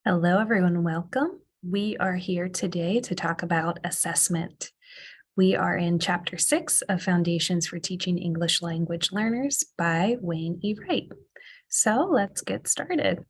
Hello, everyone. Welcome. We are here today to talk about assessment. We are in Chapter 6 of Foundations for Teaching English Language Learners by Wayne E. Wright. So let's get started.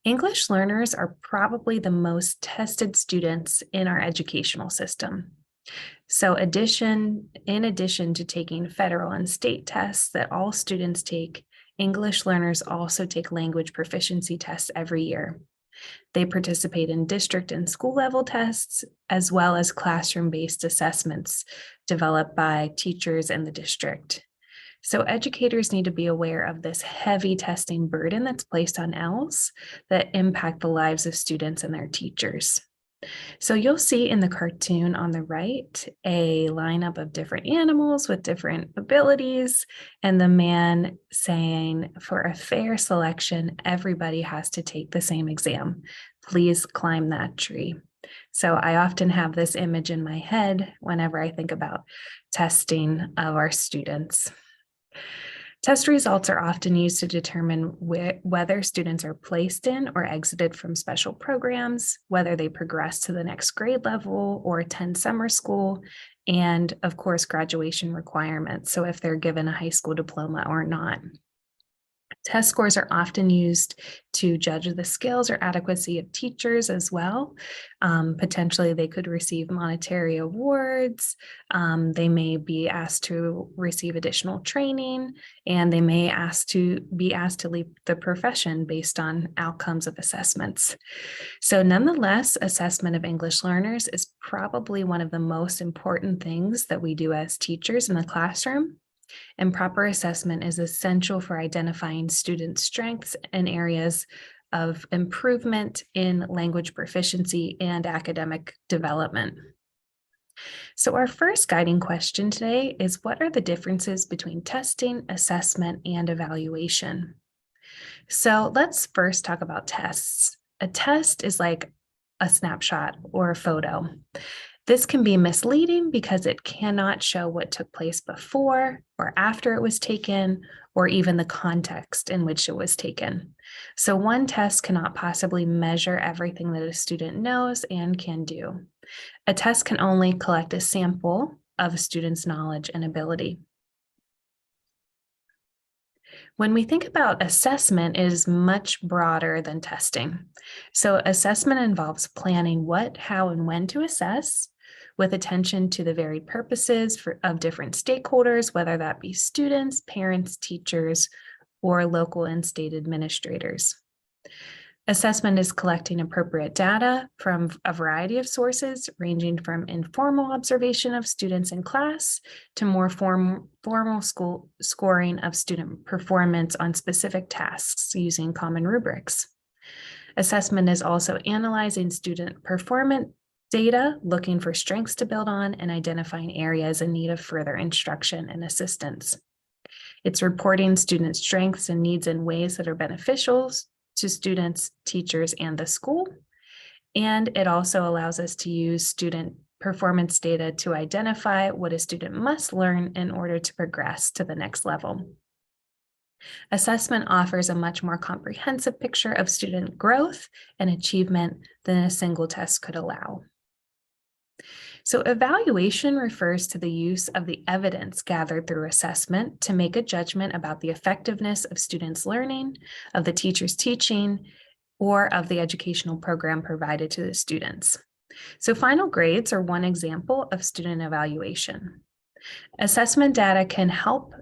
English learners are probably the most tested students in our educational system. So in addition to taking federal and state tests that all students take, English learners also take language proficiency tests every year. They participate in district and school level tests, as well as classroom-based assessments developed by teachers in the district. So educators need to be aware of this heavy testing burden that's placed on ELLs that impact the lives of students and their teachers. So you'll see in the cartoon on the right a lineup of different animals with different abilities, and the man saying, for a fair selection, everybody has to take the same exam. Please climb that tree. So I often have this image in my head whenever I think about testing of our students. Test results are often used to determine whether students are placed in or exited from special programs, whether they progress to the next grade level or attend summer school, and of course, graduation requirements. So if they're given a high school diploma or not. Test scores are often used to judge the skills or adequacy of teachers as well. Potentially, they could receive monetary awards. They may be asked to receive additional training, and they may be asked to leave the profession based on outcomes of assessments. So nonetheless, assessment of English learners is probably one of the most important things that we do as teachers in the classroom. And proper assessment is essential for identifying students' strengths and areas of improvement in language proficiency and academic development. So our first guiding question today is, what are the differences between testing, assessment, and evaluation? So let's first talk about tests. A test is like a snapshot or a photo. This can be misleading because it cannot show what took place before or after it was taken, or even the context in which it was taken. So one test cannot possibly measure everything that a student knows and can do. A test can only collect a sample of a student's knowledge and ability. When we think about assessment, it is much broader than testing. So assessment involves planning what, how, and when to assess, with attention to the varied purposes of different stakeholders, whether that be students, parents, teachers, or local and state administrators. Assessment is collecting appropriate data from a variety of sources, ranging from informal observation of students in class to more formal school scoring of student performance on specific tasks using common rubrics. Assessment is also analyzing student performance data, looking for strengths to build on, and identifying areas in need of further instruction and assistance. It's reporting student strengths and needs in ways that are beneficial to students, teachers, and the school. And it also allows us to use student performance data to identify what a student must learn in order to progress to the next level. Assessment offers a much more comprehensive picture of student growth and achievement than a single test could allow. So evaluation refers to the use of the evidence gathered through assessment to make a judgment about the effectiveness of students' learning, of the teacher's teaching, or of the educational program provided to the students. So final grades are one example of student evaluation. Assessment data can help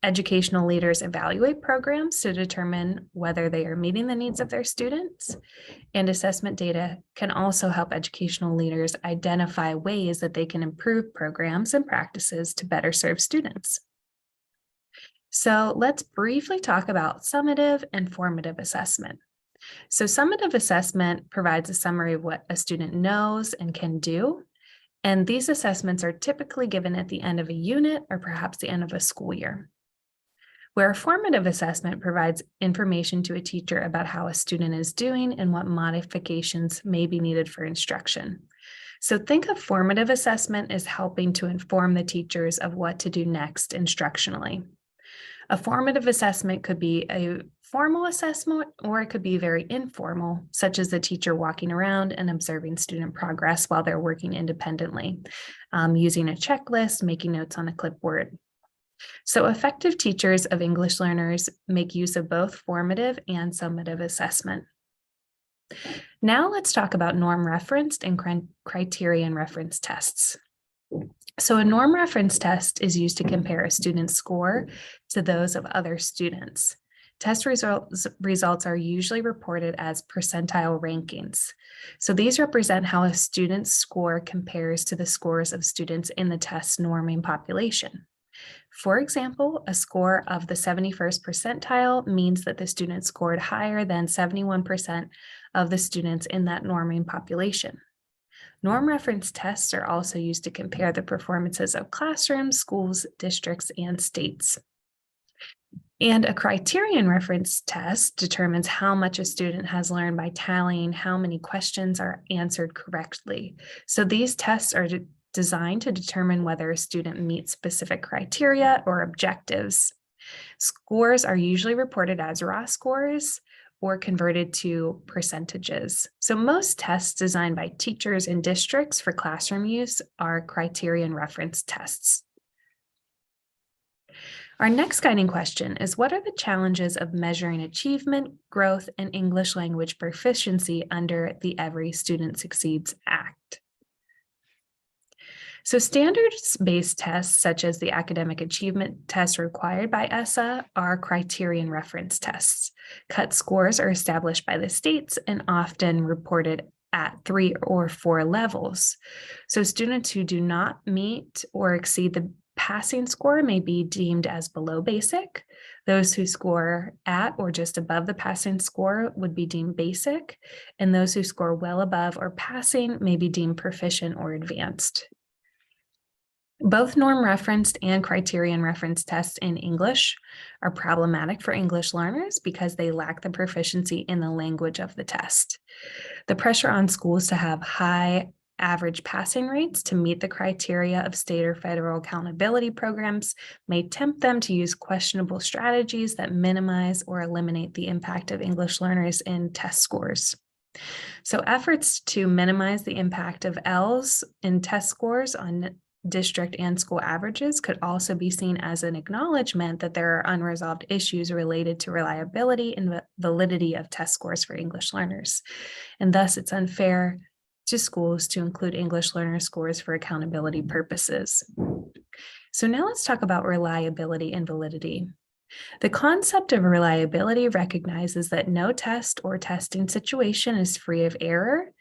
educational leaders evaluate programs to determine whether they are meeting the needs of their students. And assessment data can also help educational leaders identify ways that they can improve programs and practices to better serve students. So let's briefly talk about summative and formative assessment. So summative assessment provides a summary of what a student knows and can do. And these assessments are typically given at the end of a unit or perhaps the end of a school year. Where a formative assessment provides information to a teacher about how a student is doing and what modifications may be needed for instruction. So think of formative assessment as helping to inform the teachers of what to do next instructionally. A formative assessment could be a formal assessment, or it could be very informal, such as the teacher walking around and observing student progress while they're working independently, using a checklist, making notes on a clipboard. So effective teachers of English learners make use of both formative and summative assessment. Now let's talk about norm referenced and criterion reference tests. So a norm reference test is used to compare a student's score to those of other students. Test results are usually reported as percentile rankings. So these represent how a student's score compares to the scores of students in the test norming population. For example, a score of the 71st percentile means that the student scored higher than 71% of the students in that norming population. Norm reference tests are also used to compare the performances of classrooms, schools, districts, and states. And a criterion reference test determines how much a student has learned by tallying how many questions are answered correctly. So these tests are designed to determine whether a student meets specific criteria or objectives. Scores are usually reported as raw scores or converted to percentages. So most tests designed by teachers and districts for classroom use are criterion reference tests. Our next guiding question is, what are the challenges of measuring achievement, growth, and English language proficiency under the Every Student Succeeds Act? So standards-based tests, such as the academic achievement tests required by ESSA, are criterion reference tests. Cut scores are established by the states and often reported at 3 or 4 levels. So students who do not meet or exceed the passing score may be deemed as below basic. Those who score at or just above the passing score would be deemed basic, and those who score well above or passing may be deemed proficient or advanced. Both norm referenced and criterion reference tests in English are problematic for English learners because they lack the proficiency in the language of the test. The pressure on schools to have high average passing rates to meet the criteria of state or federal accountability programs may tempt them to use questionable strategies that minimize or eliminate the impact of English learners in test scores. So efforts to minimize the impact of ELLs in test scores on district and school averages could also be seen as an acknowledgement that there are unresolved issues related to reliability and validity of test scores for English learners. And thus it's unfair to schools to include English learner scores for accountability purposes. So now let's talk about reliability and validity. The concept of reliability recognizes that no test or testing situation is free of error,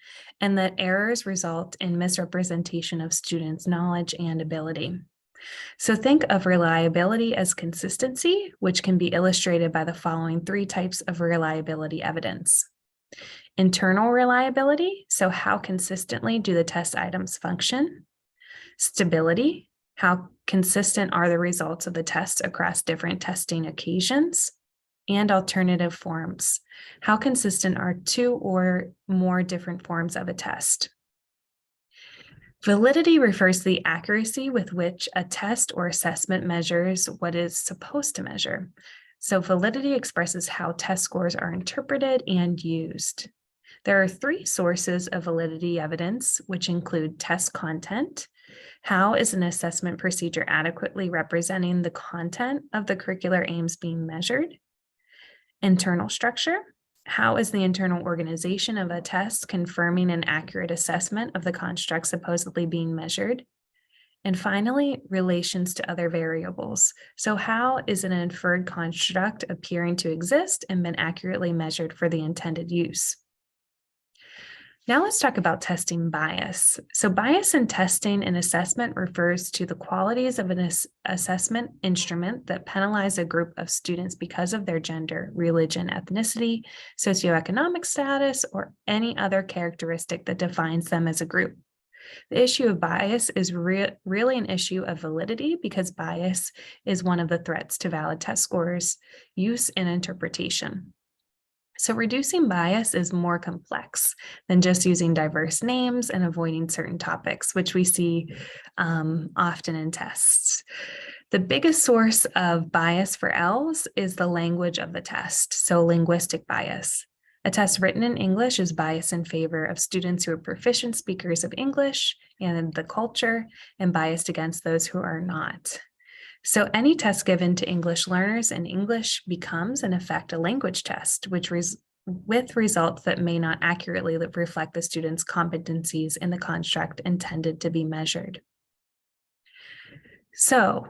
and that errors result in misrepresentation of students' knowledge and ability. So think of reliability as consistency, which can be illustrated by the following 3 types of reliability evidence. Internal reliability, so how consistently do the test items function? Stability, how consistent are the results of the test across different testing occasions? And alternative forms, how consistent are 2 or more different forms of a test? Validity refers to the accuracy with which a test or assessment measures what is supposed to measure. So validity expresses how test scores are interpreted and used. There are 3 sources of validity evidence, which include test content. How is an assessment procedure adequately representing the content of the curricular aims being measured? Internal structure. How is the internal organization of a test confirming an accurate assessment of the construct supposedly being measured? And finally, relations to other variables. So how is an inferred construct appearing to exist and been accurately measured for the intended use? Now let's talk about testing bias. So bias in testing and assessment refers to the qualities of an assessment instrument that penalize a group of students because of their gender, religion, ethnicity, socioeconomic status, or any other characteristic that defines them as a group. The issue of bias is really an issue of validity because bias is one of the threats to valid test scores, use, and interpretation. So reducing bias is more complex than just using diverse names and avoiding certain topics, which we see often in tests. The biggest source of bias for ELLs is the language of the test, so linguistic bias. A test written in English is biased in favor of students who are proficient speakers of English and the culture, and biased against those who are not. So any test given to English learners in English becomes, in effect, a language test, with results that may not accurately reflect the student's competencies in the construct intended to be measured. So,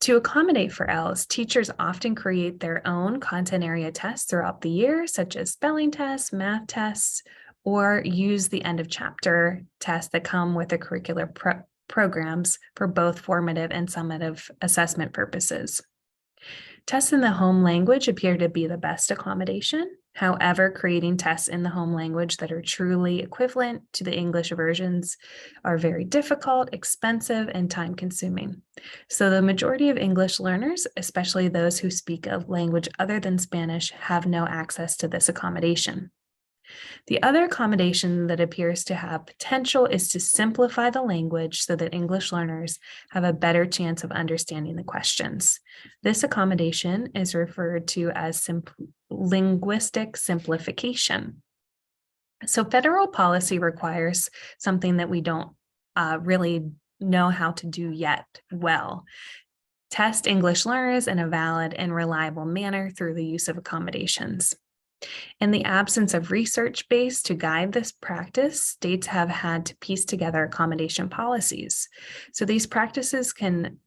to accommodate for ELLs, teachers often create their own content area tests throughout the year, such as spelling tests, math tests, or use the end of chapter tests that come with the curricular programs for both formative and summative assessment purposes. Tests in the home language appear to be the best accommodation. However, creating tests in the home language that are truly equivalent to the English versions are very difficult, expensive, and time-consuming. So the majority of English learners, especially those who speak a language other than Spanish, have no access to this accommodation. The other accommodation that appears to have potential is to simplify the language so that English learners have a better chance of understanding the questions. This accommodation is referred to as linguistic simplification. So federal policy requires something that we don't really know how to do yet well. Test English learners in a valid and reliable manner through the use of accommodations. In the absence of research base to guide this practice, states have had to piece together accommodation policies. So these practices can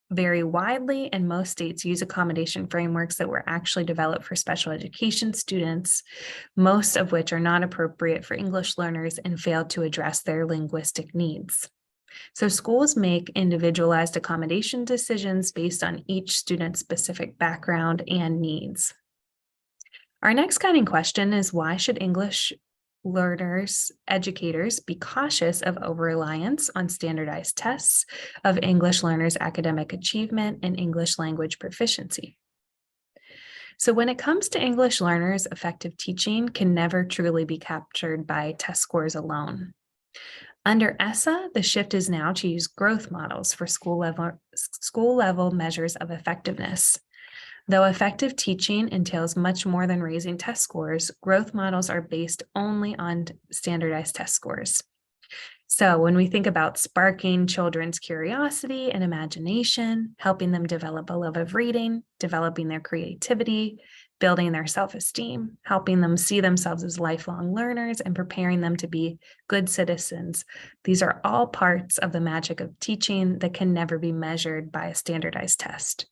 vary widely, and most states use accommodation frameworks that were actually developed for special education students, most of which are not appropriate for English learners and fail to address their linguistic needs. So schools make individualized accommodation decisions based on each student's specific background and needs. Our next guiding question is, why should English learners, educators be cautious of over-reliance on standardized tests of English learners' academic achievement and English language proficiency? So when it comes to English learners, effective teaching can never truly be captured by test scores alone. Under ESSA, the shift is now to use growth models for school level measures of effectiveness. Though effective teaching entails much more than raising test scores, growth models are based only on standardized test scores. So when we think about sparking children's curiosity and imagination, helping them develop a love of reading, developing their creativity, building their self-esteem, helping them see themselves as lifelong learners, and preparing them to be good citizens, these are all parts of the magic of teaching that can never be measured by a standardized test.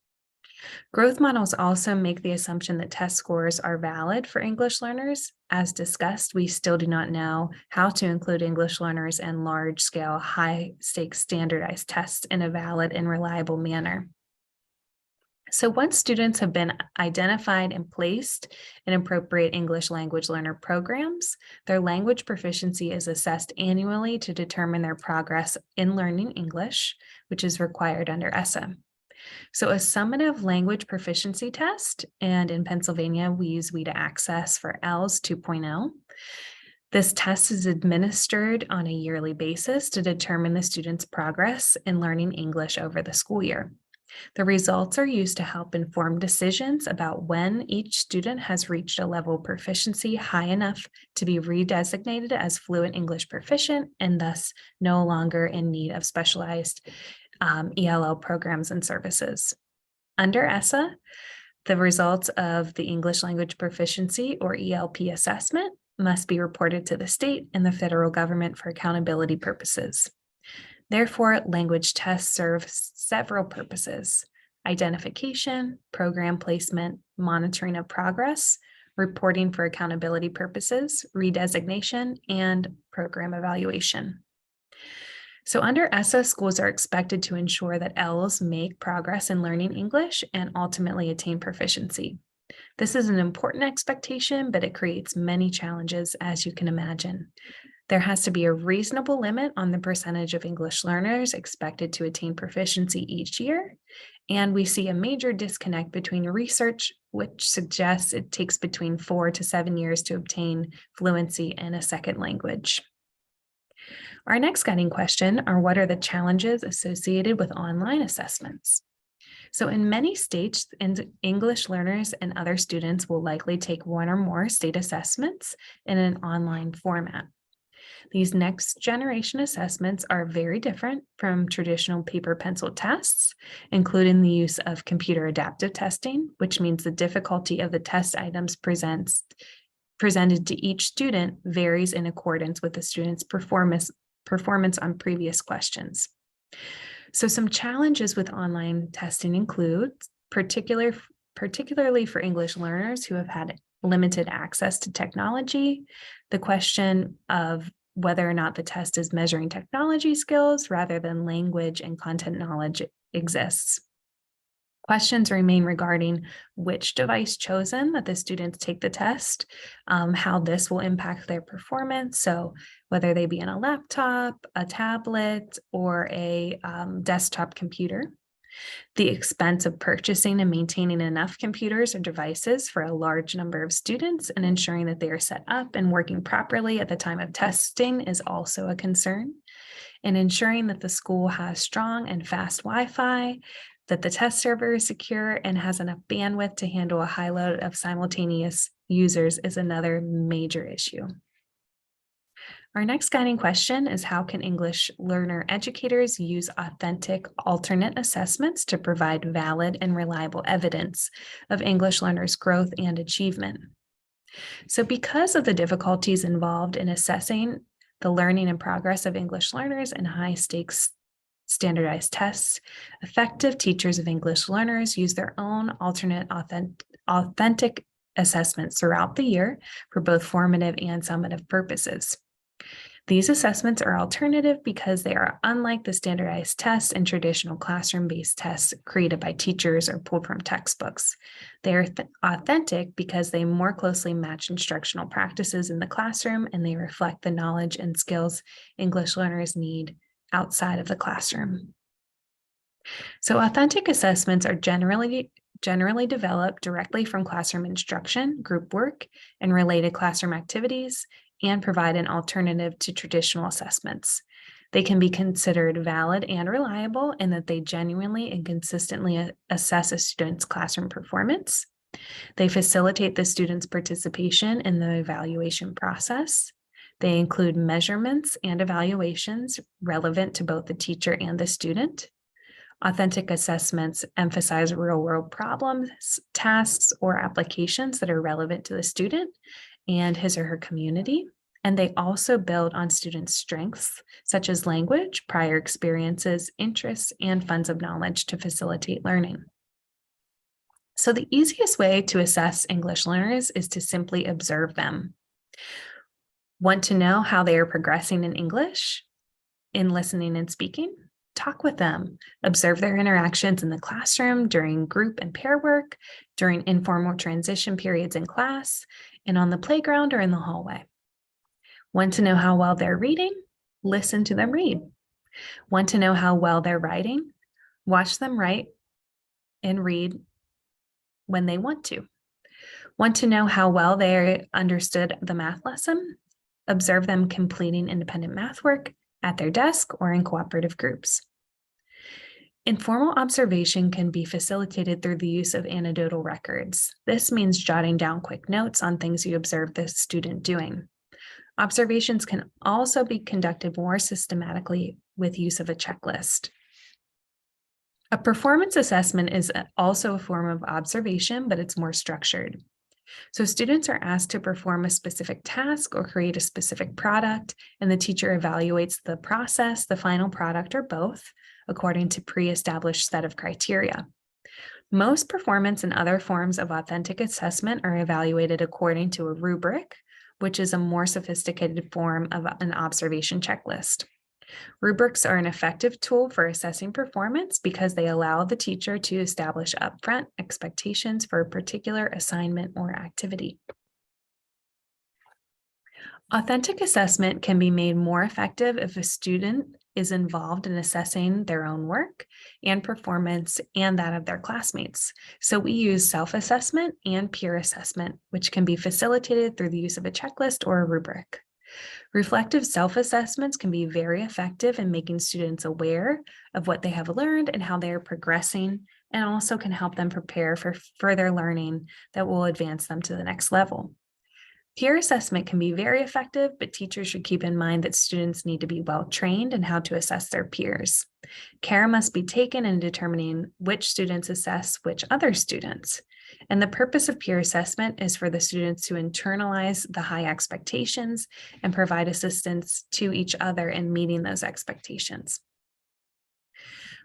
Growth models also make the assumption that test scores are valid for English learners. As discussed, we still do not know how to include English learners in large-scale, high-stakes standardized tests in a valid and reliable manner. So once students have been identified and placed in appropriate English language learner programs, their language proficiency is assessed annually to determine their progress in learning English, which is required under ESSA. So a summative language proficiency test, and in Pennsylvania, we use WIDA Access for ELLs 2.0. This test is administered on a yearly basis to determine the student's progress in learning English over the school year. The results are used to help inform decisions about when each student has reached a level of proficiency high enough to be redesignated as fluent English proficient and thus no longer in need of specialized ELL programs and services. Under ESSA, the results of the English language proficiency or ELP assessment must be reported to the state and the federal government for accountability purposes. Therefore, language tests serve several purposes: identification, program placement, monitoring of progress, reporting for accountability purposes, redesignation, and program evaluation. So under ESSA, schools are expected to ensure that ELLs make progress in learning English and ultimately attain proficiency. This is an important expectation, but it creates many challenges, as you can imagine. There has to be a reasonable limit on the percentage of English learners expected to attain proficiency each year, and we see a major disconnect between research, which suggests it takes between 4 to 7 years to obtain fluency in a second language. Our next guiding question are, what are the challenges associated with online assessments? So in many states, English learners and other students will likely take one or more state assessments in an online format. These next generation assessments are very different from traditional paper pencil tests, including the use of computer adaptive testing, which means the difficulty of the test items presented to each student varies in accordance with the student's performance on previous questions. So some challenges with online testing include particularly for English learners who have had limited access to technology, the question of whether or not the test is measuring technology skills rather than language and content knowledge exists. Questions remain regarding which device chosen that the students take the test, how this will impact their performance. So whether they be in a laptop, a tablet, or a desktop computer. The expense of purchasing and maintaining enough computers or devices for a large number of students and ensuring that they are set up and working properly at the time of testing is also a concern. And ensuring that the school has strong and fast Wi-Fi, that the test server is secure and has enough bandwidth to handle a high load of simultaneous users is another major issue. Our next guiding question is, how can English learner educators use authentic alternate assessments to provide valid and reliable evidence of English learners' growth and achievement? So because of the difficulties involved in assessing the learning and progress of English learners in high-stakes standardized tests, effective teachers of English learners use their own alternate authentic assessments throughout the year for both formative and summative purposes. These assessments are alternative because they are unlike the standardized tests and traditional classroom-based tests created by teachers or pulled from textbooks. They are authentic because they more closely match instructional practices in the classroom, and they reflect the knowledge and skills English learners need outside of the classroom. So authentic assessments are generally developed directly from classroom instruction, group work, and related classroom activities, and provide an alternative to traditional assessments. They can be considered valid and reliable in that they genuinely and consistently assess a student's classroom performance. They facilitate the student's participation in the evaluation process. They include measurements and evaluations relevant to both the teacher and the student. Authentic assessments emphasize real-world problems, tasks, or applications that are relevant to the student and his or her community. And they also build on students' strengths, such as language, prior experiences, interests, and funds of knowledge to facilitate learning. So the easiest way to assess English learners is to simply observe them. Want to know how they are progressing in English, in listening and speaking? Talk with them. Observe their interactions in the classroom, during group and pair work, during informal transition periods in class, and on the playground or in the hallway. Want to know how well they're reading? Listen to them read. Want to know how well they're writing? Watch them write and read when they want to. Want to know how well they understood the math lesson? Observe them completing independent math work at their desk or in cooperative groups. Informal observation can be facilitated through the use of anecdotal records. This means jotting down quick notes on things you observe the student doing. Observations can also be conducted more systematically with use of a checklist. A performance assessment is also a form of observation, but it's more structured. So students are asked to perform a specific task or create a specific product, and the teacher evaluates the process, the final product, or both, according to pre-established set of criteria. Most performance and other forms of authentic assessment are evaluated according to a rubric, which is a more sophisticated form of an observation checklist. Rubrics are an effective tool for assessing performance because they allow the teacher to establish upfront expectations for a particular assignment or activity. Authentic assessment can be made more effective if a student is involved in assessing their own work and performance and that of their classmates. So we use self-assessment and peer assessment, which can be facilitated through the use of a checklist or a rubric. Reflective self-assessments can be very effective in making students aware of what they have learned and how they are progressing and also can help them prepare for further learning that will advance them to the next level. Peer assessment can be very effective, but teachers should keep in mind that students need to be well trained in how to assess their peers. Care must be taken in determining which students assess which other students. And the purpose of peer assessment is for the students to internalize the high expectations and provide assistance to each other in meeting those expectations.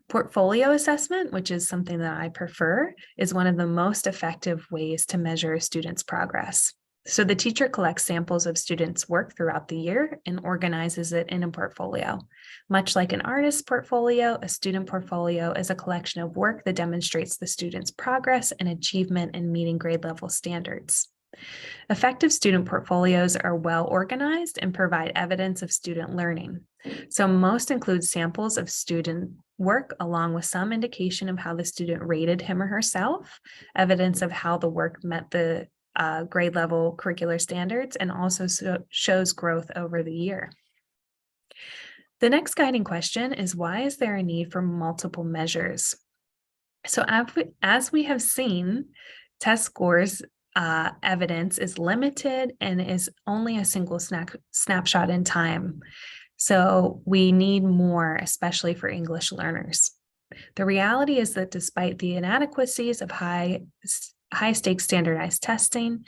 Portfolio assessment, which is something that I prefer, is one of the most effective ways to measure a student's progress. So the teacher collects samples of students' work throughout the year and organizes it in a portfolio. Much like an artist's portfolio, a student portfolio is a collection of work that demonstrates the student's progress and achievement in meeting grade level standards. Effective student portfolios are well organized and provide evidence of student learning. So most include samples of student work along with some indication of how the student rated him or herself, evidence of how the work met the grade level curricular standards, and also shows growth over the year. The next guiding question is, why is there a need for multiple measures? So as we have seen, test scores evidence is limited and is only a single snapshot in time. So we need more, especially for English learners. The reality is that despite the inadequacies of high-stakes standardized testing,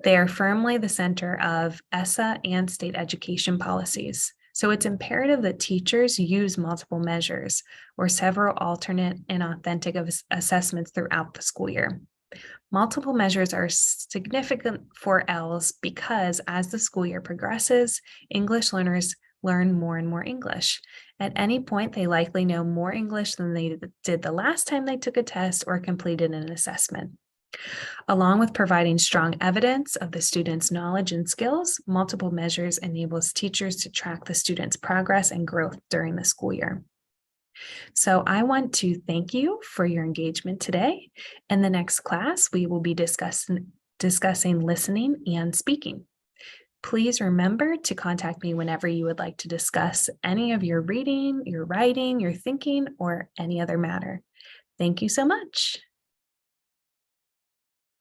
they are firmly the center of ESSA and state education policies. So it's imperative that teachers use multiple measures or several alternate and authentic assessments throughout the school year. Multiple measures are significant for ELLs because as the school year progresses, English learners learn more and more English. At any point, they likely know more English than they did the last time they took a test or completed an assessment. Along with providing strong evidence of the student's knowledge and skills, multiple measures enables teachers to track the student's progress and growth during the school year. So I want to thank you for your engagement today. In the next class, we will be discussing listening and speaking. Please remember to contact me whenever you would like to discuss any of your reading, your writing, your thinking, or any other matter. Thank you so much.